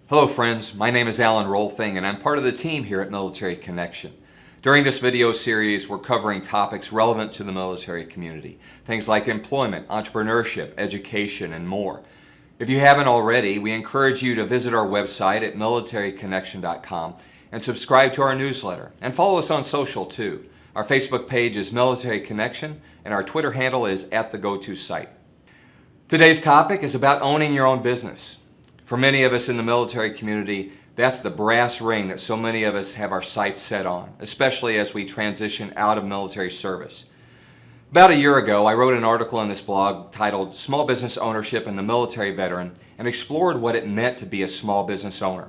Hello friends, my name is Alan Rolfing and I'm part of the team here at Military Connection. During this video series, we're covering topics relevant to the military community. Things like employment, entrepreneurship, education, and more. If you haven't already, we encourage you to visit our website at militaryconnection.com and subscribe to our newsletter. And follow us on social too. Our Facebook page is Military Connection and our Twitter handle is @thegotosite. Today's topic is about owning your own business. For many of us in the military community, that's the brass ring that so many of us have our sights set on, especially as we transition out of military service. About a year ago, I wrote an article in this blog titled Small Business Ownership and the Military Veteran and explored what it meant to be a small business owner,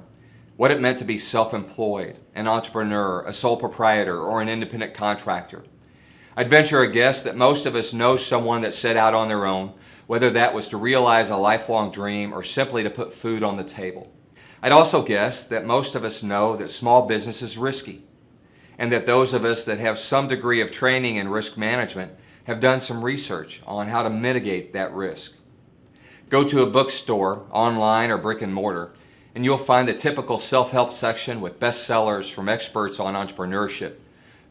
what it meant to be self-employed, an entrepreneur, a sole proprietor, or an independent contractor. I'd venture a guess that most of us know someone that set out on their own, whether that was to realize a lifelong dream or simply to put food on the table. I'd also guess that most of us know that small business is risky, and that those of us that have some degree of training in risk management have done some research on how to mitigate that risk. Go to a bookstore, online or brick and mortar, and you'll find the typical self-help section with bestsellers from experts on entrepreneurship.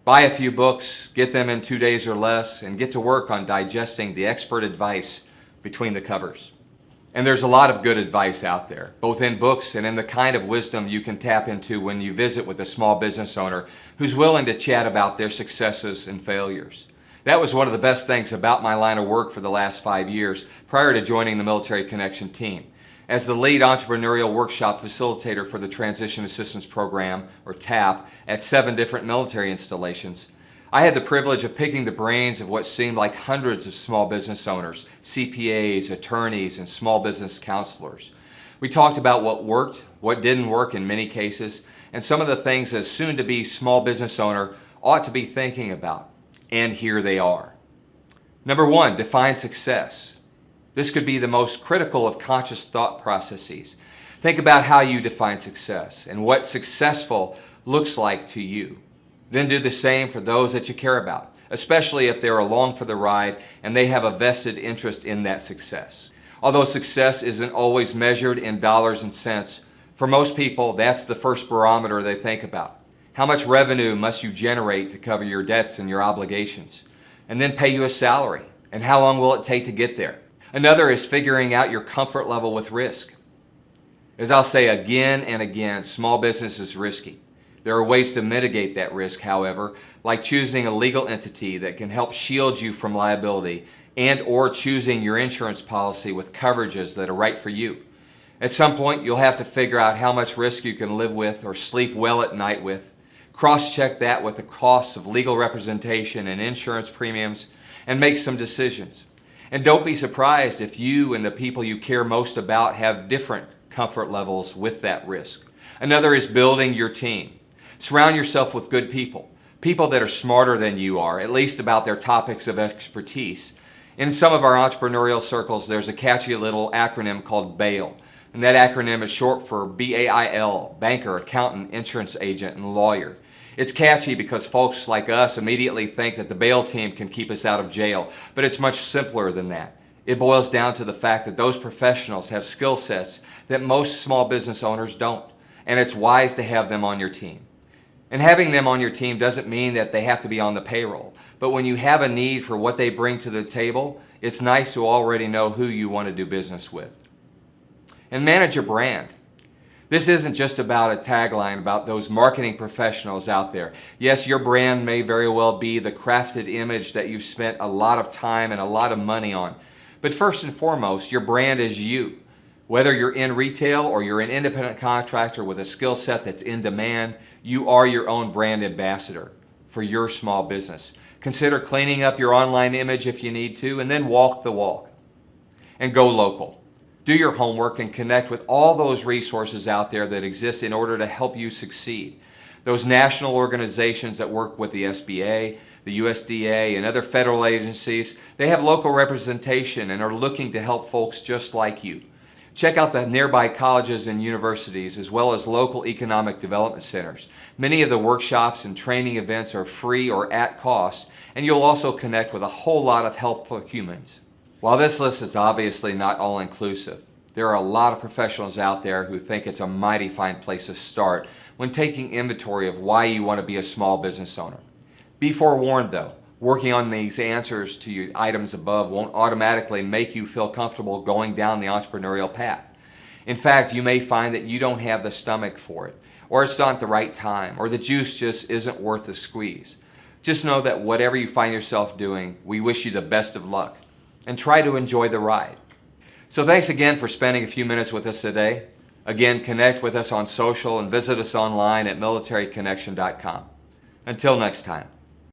Buy a few books, get them in 2 days or less, and get to work on digesting the expert advice between the covers. And there's a lot of good advice out there, both in books and in the kind of wisdom you can tap into when you visit with a small business owner who's willing to chat about their successes and failures. That was one of the best things about my line of work for the last 5 years prior to joining the Military Connection team. As the lead entrepreneurial workshop facilitator for the Transition Assistance Program, or TAP, at 7 different military installations, I had the privilege of picking the brains of what seemed like hundreds of small business owners, CPAs, attorneys, and small business counselors. We talked about what worked, what didn't work in many cases, and some of the things a soon-to-be small business owner ought to be thinking about. And here they are. Number 1, define success. This could be the most critical of conscious thought processes. Think about how you define success and what successful looks like to you. Then do the same for those that you care about, especially if they're along for the ride and they have a vested interest in that success. Although success isn't always measured in dollars and cents, for most people that's the first barometer they think about. How much revenue must you generate to cover your debts and your obligations? And then pay you a salary. And how long will it take to get there? Another is figuring out your comfort level with risk. As I'll say again and again, small business is risky. There are ways to mitigate that risk, however, like choosing a legal entity that can help shield you from liability and/or choosing your insurance policy with coverages that are right for you. At some point, you'll have to figure out how much risk you can live with or sleep well at night with. Cross-check that with the costs of legal representation and insurance premiums and make some decisions. And don't be surprised if you and the people you care most about have different comfort levels with that risk. Another is building your team. Surround yourself with good people, people that are smarter than you are, at least about their topics of expertise. In some of our entrepreneurial circles, there's a catchy little acronym called BAIL, and that acronym is short for BAIL, banker, accountant, insurance agent, and lawyer. It's catchy because folks like us immediately think that the BAIL team can keep us out of jail, but it's much simpler than that. It boils down to the fact that those professionals have skill sets that most small business owners don't, and it's wise to have them on your team. And having them on your team doesn't mean that they have to be on the payroll. But when you have a need for what they bring to the table, it's nice to already know who you want to do business with. And manage your brand. This isn't just about a tagline about those marketing professionals out there. Yes, your brand may very well be the crafted image that you've spent a lot of time and a lot of money on. But first and foremost, your brand is you. Whether you're in retail or you're an independent contractor with a skill set that's in demand, you are your own brand ambassador for your small business. Consider cleaning up your online image if you need to, and then walk the walk. And go local. Do your homework and connect with all those resources out there that exist in order to help you succeed. Those national organizations that work with the SBA, the USDA, and other federal agencies, they have local representation and are looking to help folks just like you. Check out the nearby colleges and universities as well as local economic development centers. Many of the workshops and training events are free or at cost, and you'll also connect with a whole lot of helpful humans. While this list is obviously not all-inclusive, There are a lot of professionals out there who think it's a mighty fine place to start when taking inventory of why you want to be a small business owner. Be forewarned though, working on these answers to your items above won't automatically make you feel comfortable going down the entrepreneurial path. In fact, you may find that you don't have the stomach for it, or it's not the right time, or the juice just isn't worth the squeeze. Just know that whatever you find yourself doing, we wish you the best of luck, and try to enjoy the ride. So thanks again for spending a few minutes with us today. Again, connect with us on social and visit us online at militaryconnection.com. Until next time.